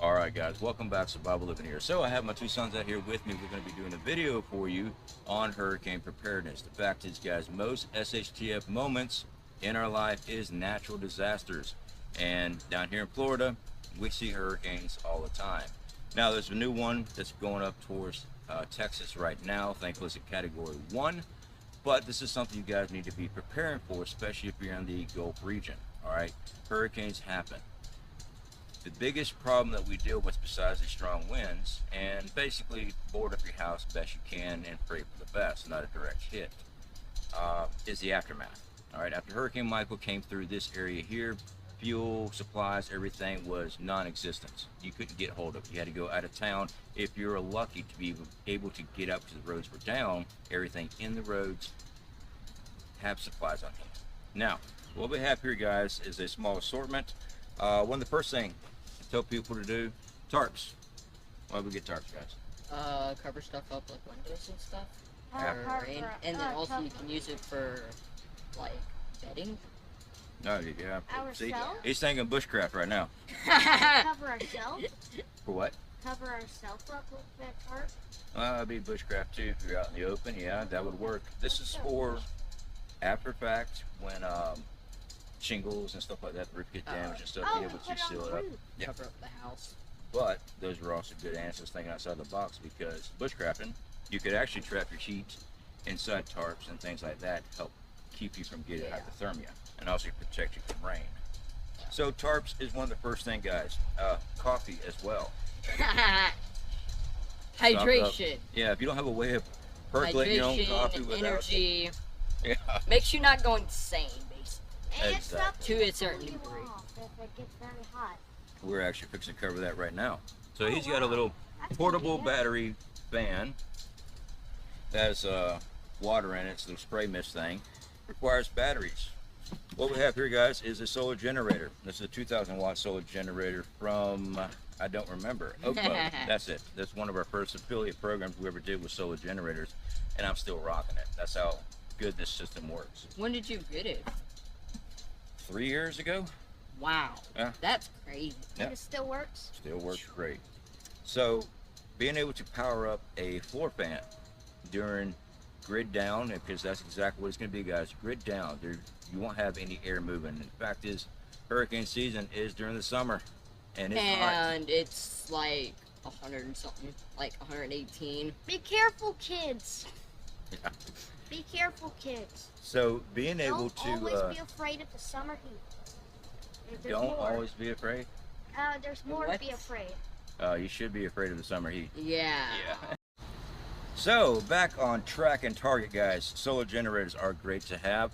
Alright guys, welcome back to Survival Living here. So I have my two sons out here with me. We're going to be doing a video for you on hurricane preparedness. The fact is guys, most SHTF moments in our life is natural disasters. And down here in Florida, we see hurricanes all the time. Now there's a new one that's going up towards Texas right now. Thankfully it's a category 1. But this is something you guys need to be preparing for, especially if you're in the Gulf region. Alright, hurricanes happen. The biggest problem that we deal with besides the strong winds, and basically board up your house best you can and pray for the best, not a direct hit, is the aftermath. All right, after Hurricane Michael came through this area here, fuel, supplies, everything was non-existent. You couldn't get hold of it. You had to go out of town. If you were lucky to be able to get up because the roads were down, everything in the roads have supplies on hand. Now, what we have here, guys, is a small assortment. One of the first things tell people to do, tarps. Why do we get tarps, guys? Cover stuff up like windows and stuff. And then also you can use it for like bedding. Oh yeah. See, Ourselves? he's thinking bushcraft right now. Cover ourselves? For what? Cover ourselves up with that tarp? It'd be bushcraft too if you're out in the open. Yeah, that would work. This is for after fact when shingles and stuff like that, the roof get damaged and stuff, be able to seal it up. Yeah. Cover up the house. But those are also good answers thinking outside the box, because bushcrafting, you could actually trap your heat inside tarps and things like that to help keep you from getting hypothermia and also protect you from rain. So tarps is one of the first things, guys. Coffee as well. Hydration. Yeah, if you don't have a way of percolating your own coffee without energy, yeah, makes you not go insane. exactly. To a certain degree. If it gets very hot. We're actually fixing to cover that right now. So he's got a little portable battery fan that has water in it. It's a little spray mist thing. Requires batteries. What we have here, guys, is a solar generator. This is a 2,000 watt solar generator from, I don't remember, Oupes. That's it. That's one of our first affiliate programs we ever did with solar generators, and I'm still rocking it. That's how good this system works. When did you get it? 3 years ago. Wow. Yeah. That's crazy. Yeah. And it still works? Still works great. So being able to power up a floor fan during grid down, because that's exactly what it's going to be, guys. Grid down. You won't have any air moving. And the fact is, hurricane season is during the summer, and it's hot. And it's like 100 and something, like 118. Be careful, kids. Yeah. Be careful, kids. So being able Don't to always be afraid of the summer heat. There's don't more. always be afraid. There's more to be afraid. You should be afraid of the summer heat. Yeah. So back on track and target, guys. Solar generators are great to have.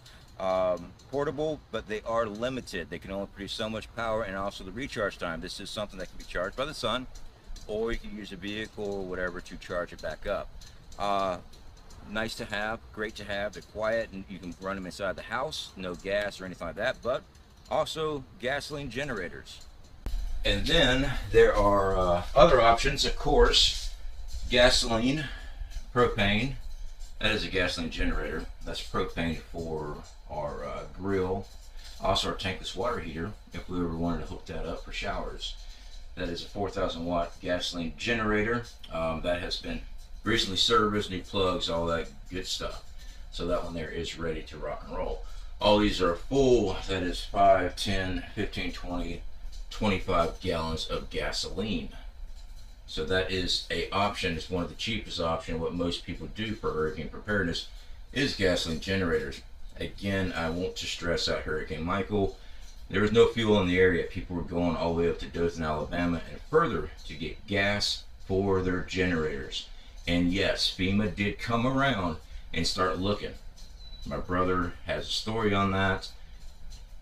Portable, but they are limited. They can only produce so much power, and also the recharge time. This is something that can be charged by the sun, or you can use a vehicle or whatever to charge it back up. Nice to have, great to have. They're quiet, and you can run them inside the house. No gas or anything like that, but also gasoline generators. And then there are other options, of course. Gasoline, propane. That is a gasoline generator. That's propane for our grill. Also our tankless water heater, if we ever wanted to hook that up for showers. That is a 4,000 watt gasoline generator. That has been recently serviced, new plugs, all that good stuff. So that one there is ready to rock and roll. All these are full. That is 5, 10, 15, 20, 25 gallons of gasoline. So that is a option. It's one of the cheapest options. What most people do for hurricane preparedness is gasoline generators. Again, I want to stress out Hurricane Michael. There was no fuel in the area. People were going all the way up to Dothan, Alabama and further to get gas for their generators. And yes, FEMA did come around and start looking. My brother has a story on that.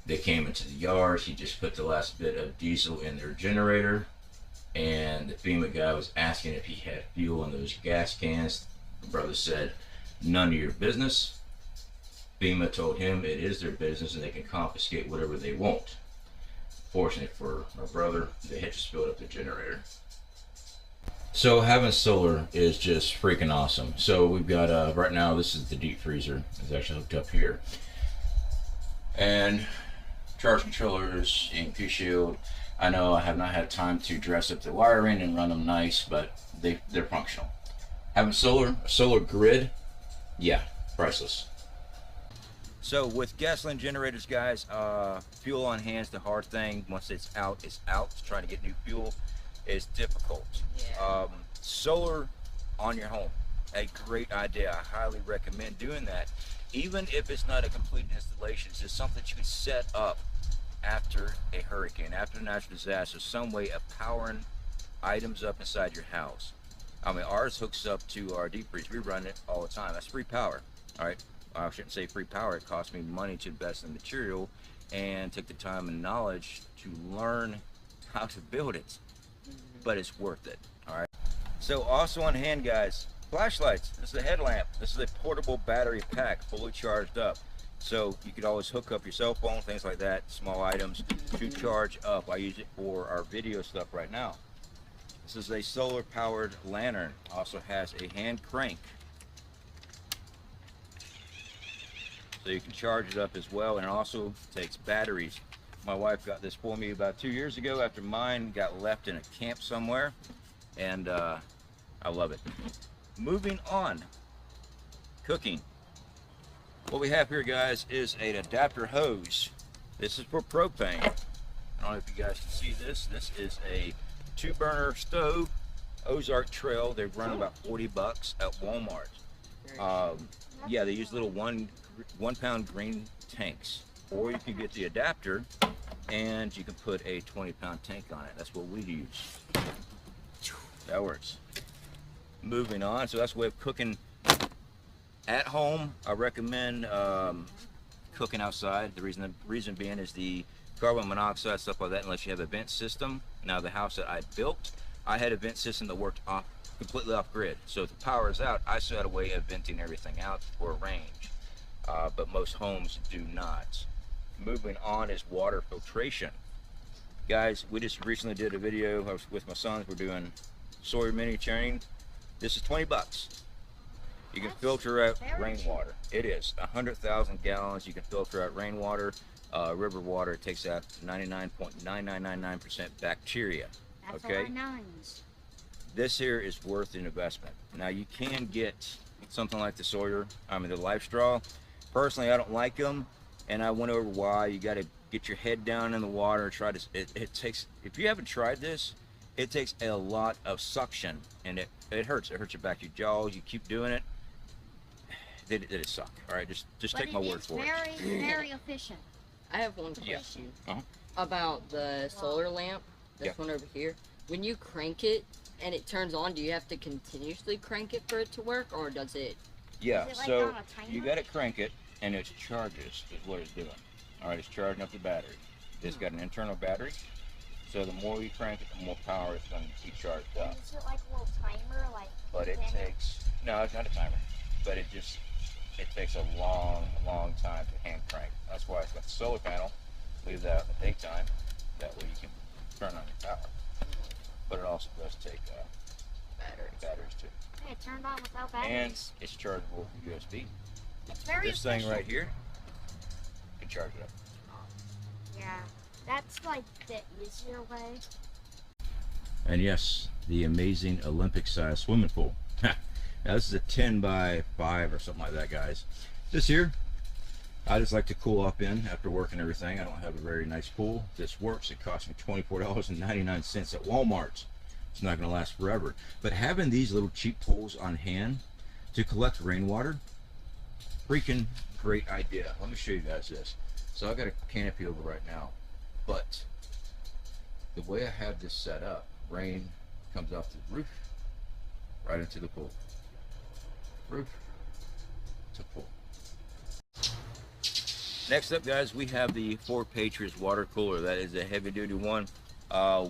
They came into the yard. He just put the last bit of diesel in their generator, and the FEMA guy was asking if he had fuel in those gas cans. The brother said, none of your business. FEMA told him it is their business and they can confiscate whatever they want. Fortunately for my brother, they had just filled up the generator. So having solar is just freaking awesome. So we've got right now, this is the deep freezer. It's actually hooked up here, and charge controllers, EMP Shield. I know I have not had time to dress up the wiring and run them nice, but they're functional. Having a solar grid, yeah, priceless. So with gasoline generators, guys, fuel on hand is the hard thing. Once it's out, it's out. Trying to get new fuel is difficult. Yeah. Solar on your home, a great idea. I highly recommend doing that. Even if it's not a complete installation, it's just something you can set up after a hurricane, after a natural disaster, some way of powering items up inside your house. I mean, ours hooks up to our deep freeze. We run it all the time. That's free power. All right. I shouldn't say free power. It cost me money to invest in material and took the time and knowledge to learn how to build it, but it's worth it. All right. So also on hand, guys, flashlights. This is a headlamp. This is a portable battery pack, fully charged up. So you could always hook up your cell phone, things like that, small items to charge up. I use it for our video stuff right now. This is a solar powered lantern. Also has a hand crank. So you can charge it up as well, and it also takes batteries. My wife got this for me about 2 years ago after mine got left in a camp somewhere, and I love it. Moving on, cooking. What we have here, guys, is an adapter hose. This is for propane. I don't know if you guys can see this. This is a 2-burner stove, Ozark Trail. They run about 40 bucks at Walmart. Yeah, they use little one pound green tanks, or you can get the adapter and you can put a 20-pound tank on it. That's what we use. That works. Moving on, so that's the way of cooking at home. I recommend cooking outside. The reason being is the carbon monoxide, stuff like that, unless you have a vent system. Now the house that I built, I had a vent system that worked completely off grid. So if the power is out, I still had a way of venting everything out for a range. But most homes do not. Moving on is water filtration. Guys, we just recently did a video. I was with my sons. We're doing Sawyer mini churning. This is 20 bucks. You can filter out rainwater. It is 100,000 gallons. You can filter out rainwater, river water. It takes out 99.9999% bacteria. That's okay. Our nines. This here is worth an investment. Now you can get something like the Sawyer, the Life Straw. Personally, I don't like them, and I went over why. You got to get your head down in the water. Try to. It takes. If you haven't tried this, it takes a lot of suction, and it hurts. It hurts your back, your jaws. You keep doing it. It suck. All right, just take my word for it. Very, very efficient. I have one question Uh-huh. about the solar lamp. This one over here. When you crank it and it turns on, do you have to continuously crank it for it to work, or does it? Yeah. Is it like So on a timer? you got to crank it, and it charges. Is what it's doing. All right, it's charging up the battery. It's got an internal battery. So the more you crank it, the more power it's going to be charged up. Is it like a little timer, like? But it takes, no, it's not a timer, but it takes a long time to hand crank. That's why it's got the solar panel. Leave that out in the daytime. That way you can turn on your power. But it also does take batteries too. Hey, it turned on without And batteries. it's chargeable with USB. It's very This thing efficient. right here can charge it up. Yeah, that's like the easier way. And yes, the amazing Olympic-sized swimming pool. Now this is a 10 by 5 or something like that, guys. This here, I just like to cool up in after work and everything. I don't have a very nice pool. This works. It cost me $24.99 at Walmart. It's not going to last forever. But having these little cheap pools on hand to collect rainwater, freaking great idea. Let me show you guys this. So I got a canopy over right now, but the way I have this set up, rain comes off the roof right into the pool. Roof to pool. Next up, guys, we have the 4 Patriots water cooler. That is a heavy duty one.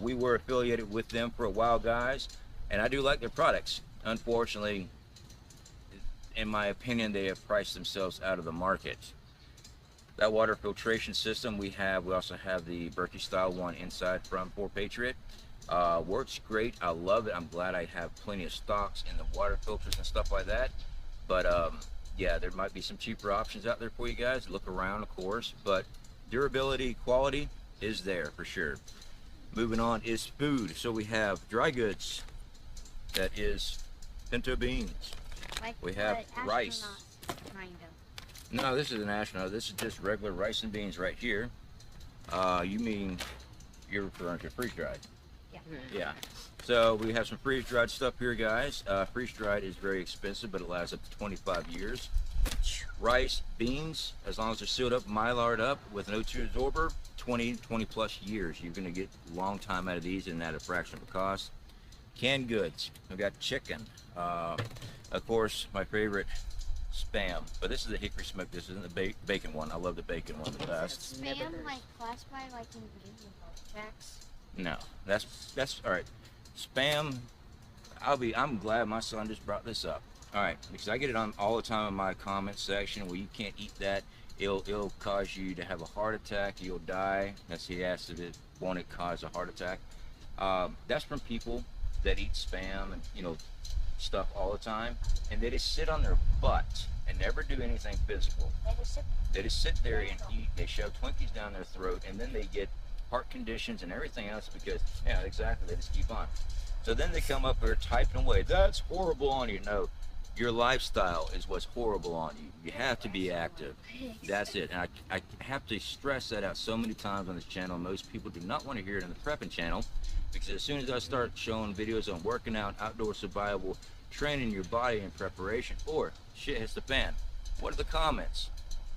We were affiliated with them for a while, guys, and I do like their products. Unfortunately, in my opinion, they have priced themselves out of the market. That water filtration system we also have the Berkey style one inside from 4 Patriot. Works great. I love it. I'm glad I have plenty of stocks in the water filters and stuff like that. But yeah, there might be some cheaper options out there for you guys. Look around, of course, but durability, quality is there for sure. Moving on is food. So we have dry goods. That is pinto beans. Like We have what rice. astronauts kind of. No, this is an astronaut. This is just regular rice and beans right here. You mean you're referring to freeze-dried? Yeah. Yeah. So we have some freeze-dried stuff here, guys. Freeze-dried is very expensive, but it lasts up to 25 years. Rice, beans, as long as they're sealed up, mylared up with an O2 absorber, 20 plus years. You're going to get a long time out of these and at a fraction of the cost. Canned goods. We've got chicken. Of course, my favorite, Spam. But this is the hickory smoke. This isn't the bacon one. I love the bacon one the best. Spam like classified like in video tracks. No, that's all right. Spam. I'm glad my son just brought this up. All right, because I get it on all the time in my comment section where you can't eat that. It'll cause you to have a heart attack. You'll die. That's he asked if it won't it cause a heart attack. That's from people that eat Spam and stuff all the time, and they just sit on their butt and never do anything physical. They just sit there and eat. They shove Twinkies down their throat, and then they get heart conditions and everything else because, yeah, exactly, they just keep on. So then they come up there typing away, that's horrible on you. No, your lifestyle is what's horrible on you. You have to be active. That's it. And I have to stress that out so many times on this channel. Most people do not want to hear it on the prepping channel, because as soon as I start showing videos on working out, outdoor survival, training your body in preparation, or shit hits the fan, what are the comments?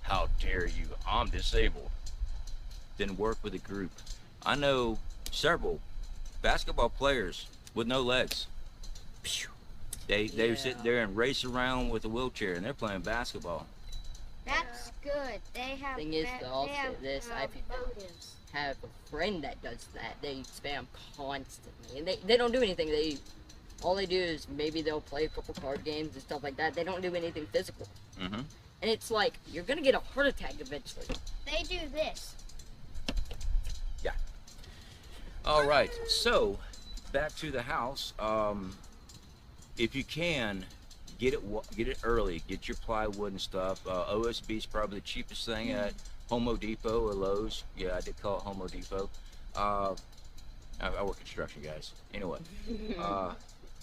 How dare you, I'm disabled. Then work with a group. I know several basketball players with no legs. They sit there and race around with a wheelchair, and they're playing basketball. That's good. They have. Thing is, they also have, this, I motives. have a friend that does that. They spam constantly, and they don't do anything. All they do is maybe they'll play a couple card games and stuff like that. They don't do anything physical. Mm-hmm. And it's like, you're gonna get a heart attack eventually. They do this. Yeah. All right. So back to the house. If you can, get it early. Get your plywood and stuff. OSB is probably the cheapest thing at Home Depot or Lowe's. Yeah, I did call it Home Depot. I work construction, guys. Anyway,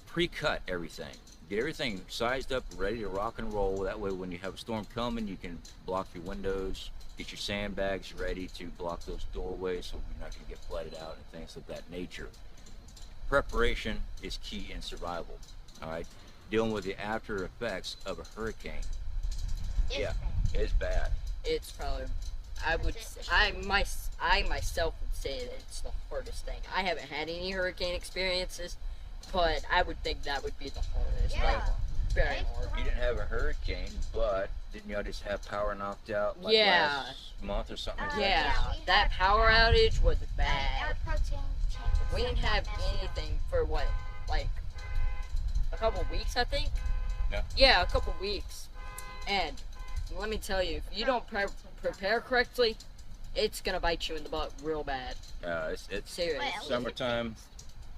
pre-cut everything. Get everything sized up, ready to rock and roll. That way, when you have a storm coming, you can block your windows. Get your sandbags ready to block those doorways so you're not going to get flooded out and things of that nature. Preparation is key in survival. All right, dealing with the after effects of a hurricane. It's bad. It's probably, I myself would say that it's the hardest thing. I haven't had any hurricane experiences, but I would think that would be the hardest. Yeah. Like, very hard. You didn't have a hurricane, but didn't y'all just have power knocked out like last month or something like that? Yeah, Yeah, we that had power outage was Our bad. protein changes. We didn't have anything for what, like a couple weeks, I think. Yeah. Yeah, a couple weeks. And let me tell you, if you don't prepare correctly, it's gonna bite you in the butt real bad. It's Seriously. Well, summertime.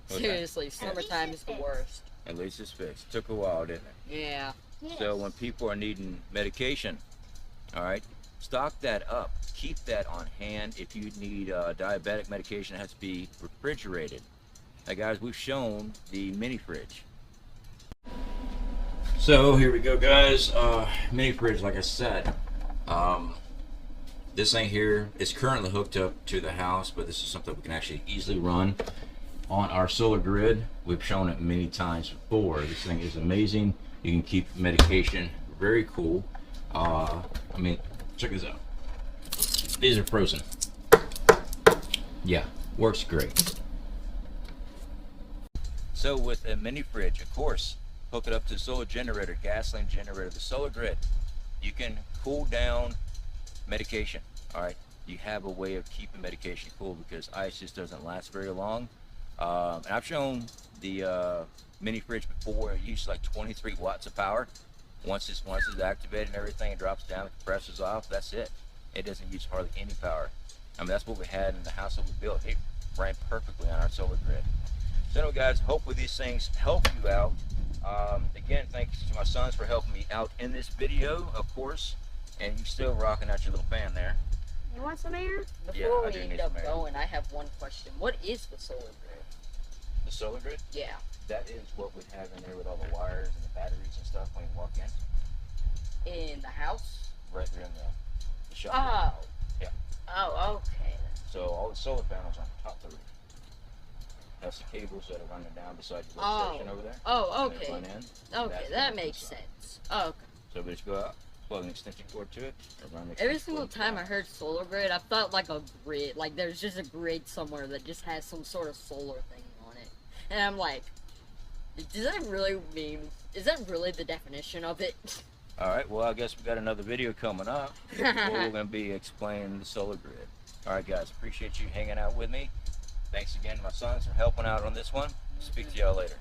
What's that? Seriously, summertime is the worst. At least it's fixed. Took a while, didn't it? Yeah. Yes. So when people are needing medication, all right, stock that up. Keep that on hand. If you need diabetic medication, it has to be refrigerated. Now, guys, we've shown the mini fridge. So here we go, guys. Mini fridge, like I said. This thing here is currently hooked up to the house, but this is something we can actually easily run on our solar grid. We've shown it many times before. This thing is amazing. You can keep medication very cool. I mean, check this out. These are frozen. Yeah, works great. So with a mini fridge, of course, hook it up to the solar generator, gasoline generator, the solar grid. You can cool down medication. All right, you have a way of keeping medication cool because ice just doesn't last very long. And I've shown the mini fridge before. It uses like 23 watts of power. Once it's activated and everything, it drops down, the compressor's off. That's it. It doesn't use hardly any power. I mean, that's what we had in the house that we built. It ran perfectly on our solar grid. So anyway, guys, hopefully these things help you out. Again, thanks to my sons for helping me out in this video, of course. And you're still rocking out your little fan there. You want some air? Before I we do end need up some air. going, I have one question. What is the solar grid? The solar grid? Yeah. That is what we have in there with all the wires and the batteries and stuff when you walk in. In the house? Right there in the shop. Oh. Yeah. Oh, okay. So all the solar panels on the top of the roof. That's the cables that are running down beside the Oh. station over there. Oh, And they okay. run in. Okay, That's that the makes inside. sense. Oh, okay. So we just go out, plug an extension cord to it, and run the Every extension single cord time I down. heard solar grid, I felt like a grid. Like there's just a grid somewhere that just has some sort of solar thing on it. And I'm like, does that really mean, is that really the definition of it? All right, well, I guess we got another video coming up where we're going to be explaining the solar grid. All right, guys, appreciate you hanging out with me. Thanks again to my sons for helping out on this one. Speak to y'all later.